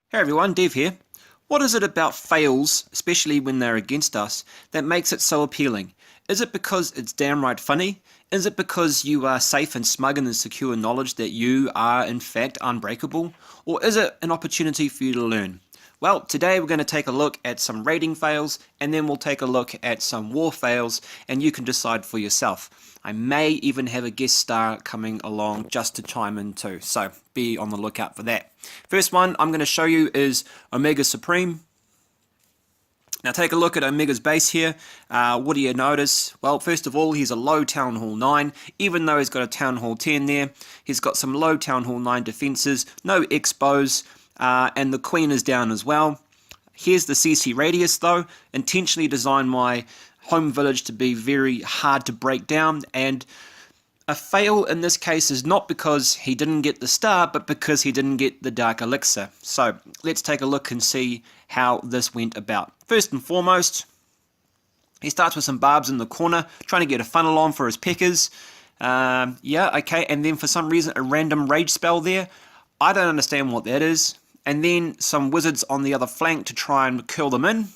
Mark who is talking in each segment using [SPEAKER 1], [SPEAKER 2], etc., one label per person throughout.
[SPEAKER 1] Hey everyone, Dev here. What is it about fails, especially when they're against us, that makes it so appealing? Is it because it's damn right funny? Is it because you are safe and smug in the secure knowledge that you are in fact unbreakable? Or is it an opportunity for you to learn? Well, today we're going to take a look at some raiding fails, and then we'll take a look at some war fails, and you can decide for yourself. I may even have a guest star coming along just to chime in too, so be on the lookout for that. First one I'm going to show you is Omega Supreme. Now take a look at Omega's base here. What do you notice? Well, first of all, he's a low Town Hall 9, even though he's got a Town Hall 10 there. He's got some low Town Hall 9 defenses, no expos, and the Queen is down as well. Here's the CC radius though, intentionally designed my home village to be very hard to break down, and a fail in this case is not because he didn't get the star, but because he didn't get the Dark Elixir. So let's take a look and see how this went about. First and foremost, he starts with some barbs in the corner, trying to get a funnel on for his peckers. Yeah, okay, and then for some reason a random rage spell there. I don't understand what that is. And then some wizards on the other flank to try and curl them in.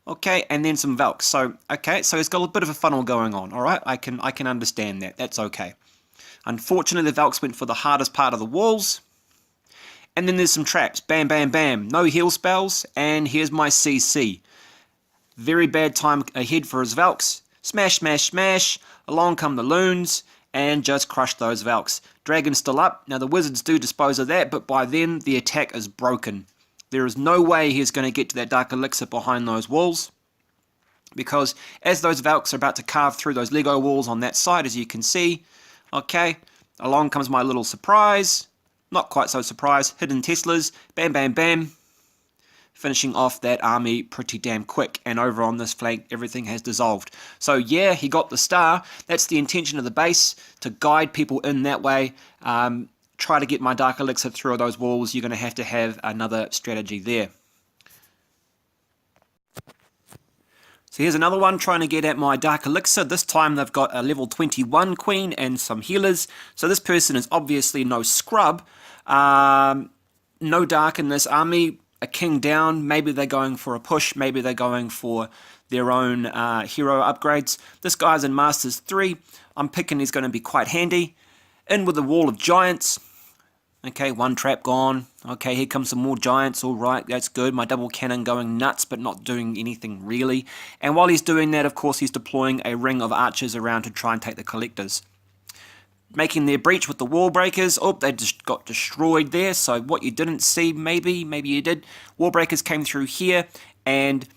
[SPEAKER 1] Okay, and then some Valks. So, okay, so he's got a bit of a funnel going on, alright? I can understand that. That's okay. Unfortunately, the Valks went for the hardest part of the walls. And then there's some traps. Bam, bam, bam. No heal spells. And here's my CC. Very bad time ahead for his Valks. Smash, smash, smash. Along come the loons. And just crush those Valks. Dragon's still up. Now, the wizards do dispose of that, but by then, the attack is broken. There is no way he's going to get to that Dark Elixir behind those walls, because as those Valks are about to carve through those Lego walls on that side, as you can see, okay, along comes my little surprise, not quite so surprise, hidden Teslas, bam, bam, bam, finishing off that army pretty damn quick, and over on this flank, everything has dissolved. So yeah, he got the star. That's the intention of the base, to guide people in that way. Try to get my Dark Elixir through those walls. You're going to have another strategy there. So here's another one trying to get at my Dark Elixir. This time they've got a level 21 Queen and some healers. So this person is obviously no scrub. No Dark in this army. A King down. Maybe they're going for a push. Maybe they're going for their own hero upgrades. This guy's in Masters 3. I'm picking he's going to be quite handy. In with the wall of giants. Okay, one trap gone. Okay, here comes some more giants. All right, that's good. My double cannon going nuts, but not doing anything really. And while he's doing that, of course, he's deploying a ring of archers around to try and take the collectors. Making their breach with the wall breakers. Oh, they just got destroyed there. So what you didn't see, maybe you did. Wall breakers came through here and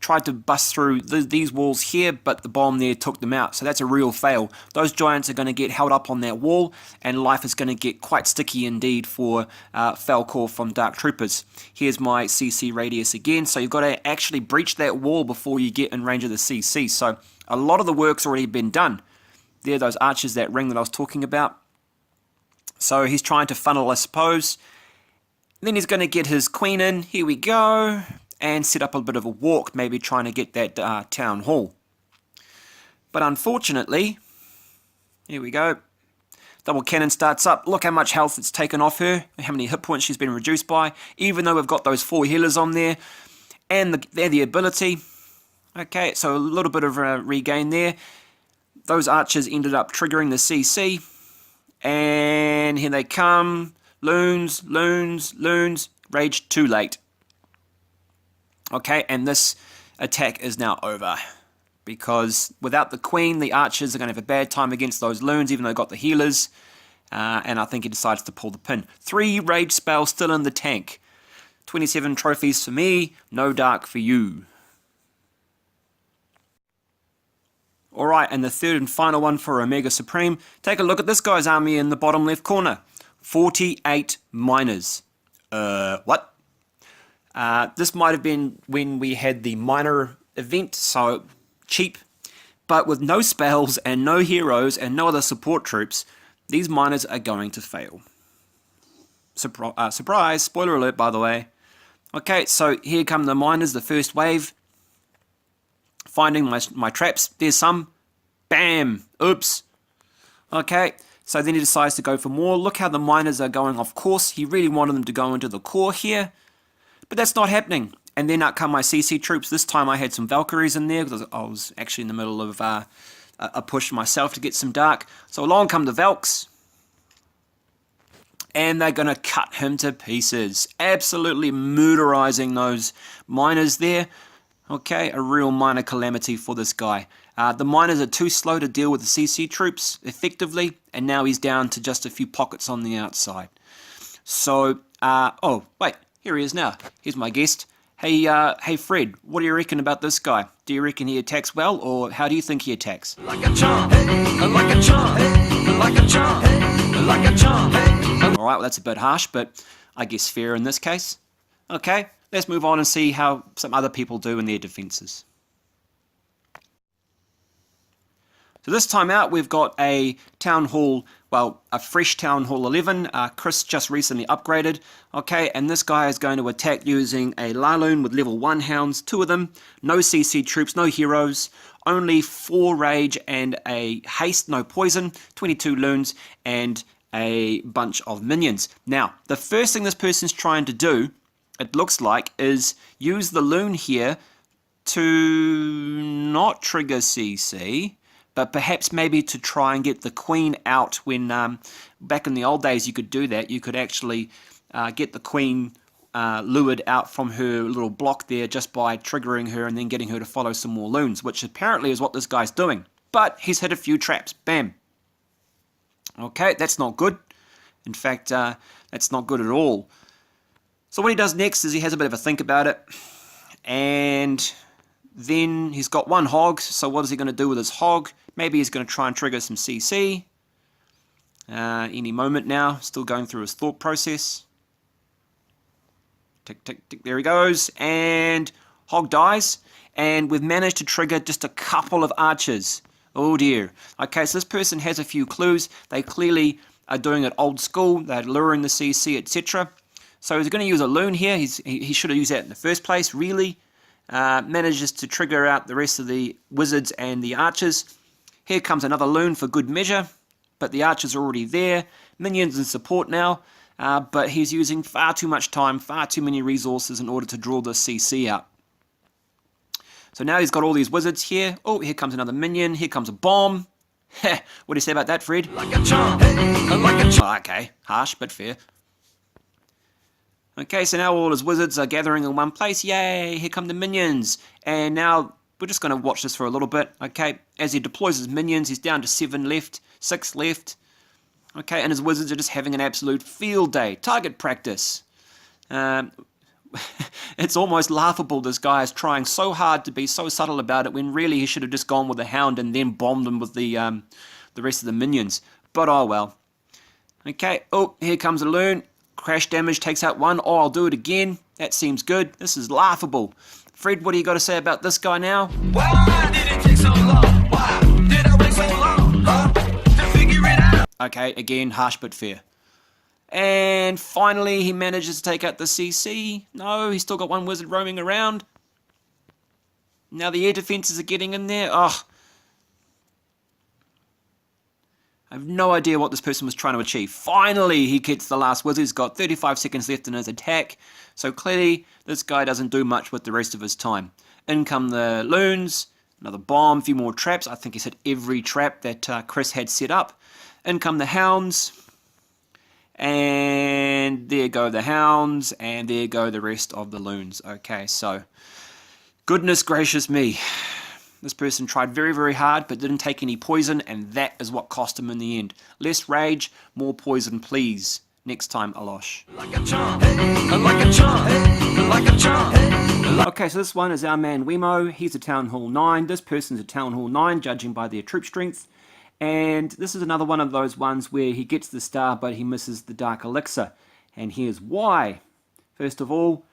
[SPEAKER 1] tried to bust through these walls here, but the bomb there took them out. So that's a real fail. Those giants are going to get held up on that wall, and life is going to get quite sticky indeed for Falcor from Dark Troopers. Here's my CC radius again. So you've got to actually breach that wall before you get in range of the CC. So a lot of the work's already been done. There, those archers, that ring that I was talking about. So he's trying to funnel, I suppose. Then he's going to get his queen in. Here we go. And set up a bit of a walk, maybe trying to get that town hall. But unfortunately, here we go. Double cannon starts up. Look how much health it's taken off her, how many hit points she's been reduced by, even though we've got those 4 healers on there. And they're the ability. Okay, so a little bit of a regain there. Those archers ended up triggering the CC. And here they come. Loons, loons, loons. Rage too late. Okay, and this attack is now over, because without the queen, the archers are going to have a bad time against those loons, even though they've got the healers, and I think he decides to pull the pin. 3 rage spells still in the tank. 27 trophies for me, no Dark for you. Alright, and the third and final one for Omega Supreme. Take a look at this guy's army in the bottom left corner. 48 miners. What? This might have been when we had the miner event, so cheap, but with no spells and no heroes and no other support troops, these miners are going to fail. Surprise, spoiler alert by the way. Okay, so here come the miners, the first wave. Finding my traps, there's some. Bam, oops. Okay, So then he decides to go for more. Look how the miners are going off course. He really wanted them to go into the core here. But that's not happening. And then out come my CC troops. This time I had some Valkyries in there because I was actually in the middle of a push myself to get some dark. So along come the Valks. And they're going to cut him to pieces. Absolutely murderizing those miners there. Okay, a real minor calamity for this guy. The miners are too slow to deal with the CC troops effectively, and now he's down to just a few pockets on the outside. So, oh, wait, here he is now. Here's my guest. Hey, hey Fred, what do you reckon about this guy? Do you reckon he attacks well, or how do you think he attacks?
[SPEAKER 2] Like a chump, like a chump, like a chump, like a chump.
[SPEAKER 1] Alright, well that's a bit harsh, but I guess fair in this case. Okay, let's move on and see how some other people do in their defences. So this time out we've got a Town Hall, well, a fresh Town Hall 11. Chris just recently upgraded. Okay, and this guy is going to attack using a Laloon with level 1 hounds, 2 of them, no CC troops, no heroes, only 4 rage and a haste, no poison, 22 loons, and a bunch of minions. Now, the first thing this person's trying to do, it looks like, is use the loon here to not trigger CC, but perhaps maybe to try and get the queen out when, back in the old days you could do that. You could actually get the queen lured out from her little block there just by triggering her and then getting her to follow some more loons, which apparently is what this guy's doing. But he's hit a few traps. Bam. Okay, that's not good. In fact, that's not good at all. So what he does next is he has a bit of a think about it, and then he's got 1 hog. So what is he going to do with his hog? Maybe he's going to try and trigger some CC any moment now. Still going through his thought process. Tick, tick, tick. There he goes. And hog dies. And we've managed to trigger just a couple of archers. Oh dear. Okay, so this person has a few clues. They clearly are doing it old school. They're luring the CC, etc. So he's going to use a loon here. He should have used that in the first place, really. Manages to trigger out the rest of the wizards and the archers. Here comes another loon for good measure, but the archers are already there. Minions in support now, but he's using far too much time, far too many resources in order to draw the CC out. So now he's got all these wizards here. Oh, here comes another minion. Here comes a bomb. What do you say about that, Fred?
[SPEAKER 2] Like a chump, like a chump.
[SPEAKER 1] Oh, okay, harsh but fair. Okay, so now all his wizards are gathering in one place. Yay, here come the minions. And now we're just going to watch this for a little bit. Okay, as he deploys his minions, he's down to 7 left, 6 left. Okay, and his wizards are just having an absolute field day. Target practice. It's almost laughable. This guy is trying so hard to be so subtle about it when really he should have just gone with the hound and then bombed them with the rest of the minions. But oh well. Okay, oh, here comes a loon. Crash damage takes out 1. Oh, I'll do it again. That seems good. This is laughable. Fred, what do you got to say about this guy now?
[SPEAKER 2] Why did it take so long? Why did I wait so long? To figure it out.
[SPEAKER 1] Okay, again, harsh but fair. And finally, he manages to take out the CC. No, he's still got 1 wizard roaming around. Now the air defenses are getting in there. Oh, I have no idea what this person was trying to achieve. Finally, he gets the last wizard. He's got 35 seconds left in his attack. So clearly, this guy doesn't do much with the rest of his time. In come the loons. Another bomb, a few more traps. I think he's hit every trap that Chris had set up. In come the hounds. And there go the hounds. And there go the rest of the loons. Okay, so goodness gracious me. This person tried very, very hard, but didn't take any poison, and that is what cost him in the end. Less rage, more poison, please. Next time, Alosh.
[SPEAKER 2] Like a chump, like a chump, like a chump.
[SPEAKER 1] Okay, so this one is our man Wemo. He's a Town Hall 9. This person's a Town Hall 9, judging by their troop strength. And this is another one of those ones where he gets the star, but he misses the Dark Elixir. And here's why. First of all,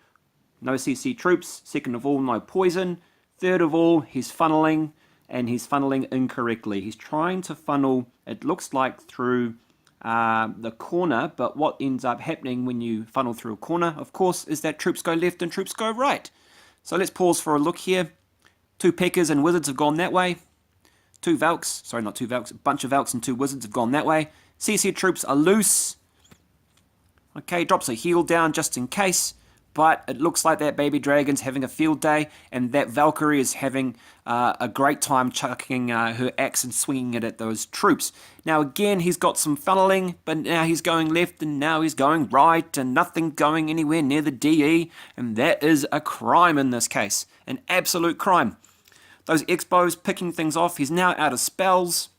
[SPEAKER 1] no CC troops. Second of all, no poison. Third of all, he's funneling, and he's funneling incorrectly. He's trying to funnel, it looks like, through the corner, but what ends up happening when you funnel through a corner, of course, is that troops go left and troops go right. So let's pause for a look here. 2 Peckers and Wizards have gone that way. 2 Valks, sorry, not 2 Valks, a bunch of Valks and 2 Wizards have gone that way. CC troops are loose. Okay, drops a heal down just in case. But it looks like that baby dragon's having a field day, and that Valkyrie is having a great time chucking her axe and swinging it at those troops. Now again, he's got some funneling, but now he's going left and now he's going right, and nothing going anywhere near the DE, and that is a crime in this case. An absolute crime. Those Expos picking things off. He's now out of spells.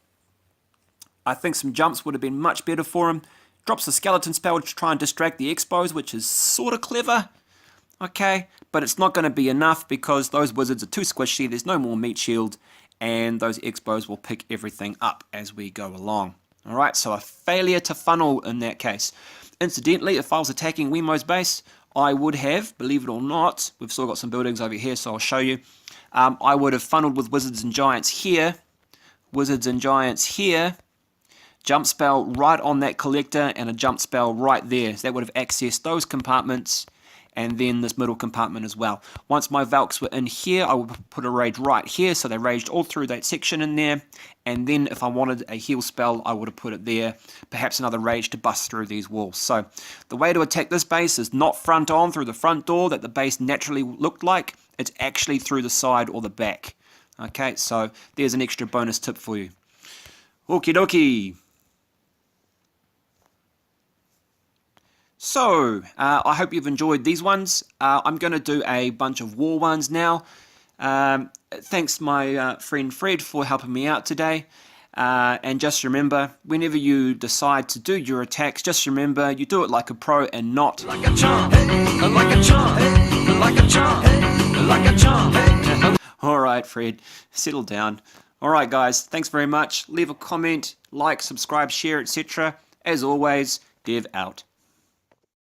[SPEAKER 1] I think some jumps would have been much better for him. Drops a skeleton spell to try and distract the Expos, which is sort of clever. Okay, but it's not going to be enough because those wizards are too squishy, there's no more meat shield, and those Expos will pick everything up as we go along. Alright, so a failure to funnel in that case. Incidentally, if I was attacking Wemo's base, I would have, believe it or not, we've still got some buildings over here, so I'll show you. I would have funneled with wizards and giants here, jump spell right on that collector, and a jump spell right there. So that would have accessed those compartments, and then this middle compartment as well. Once my Valks were in here, I would put a rage right here, so they raged all through that section in there, and then if I wanted a heal spell, I would have put it there, perhaps another rage to bust through these walls. So the way to attack this base is not front on through the front door that the base naturally looked like, it's actually through the side or the back. Okay, so there's an extra bonus tip for you. Okie dokie. So, I hope you've enjoyed these ones. I'm going to do a bunch of war ones now. Thanks my friend Fred for helping me out today. And just remember, whenever you decide to do your attacks, just remember you do it like a pro and not
[SPEAKER 2] Like a chump, like a chump, like a chump, like a chump.
[SPEAKER 1] Alright Fred, settle down. Alright guys, thanks very much. Leave a comment, like, subscribe, share, etc. As always, Dev out.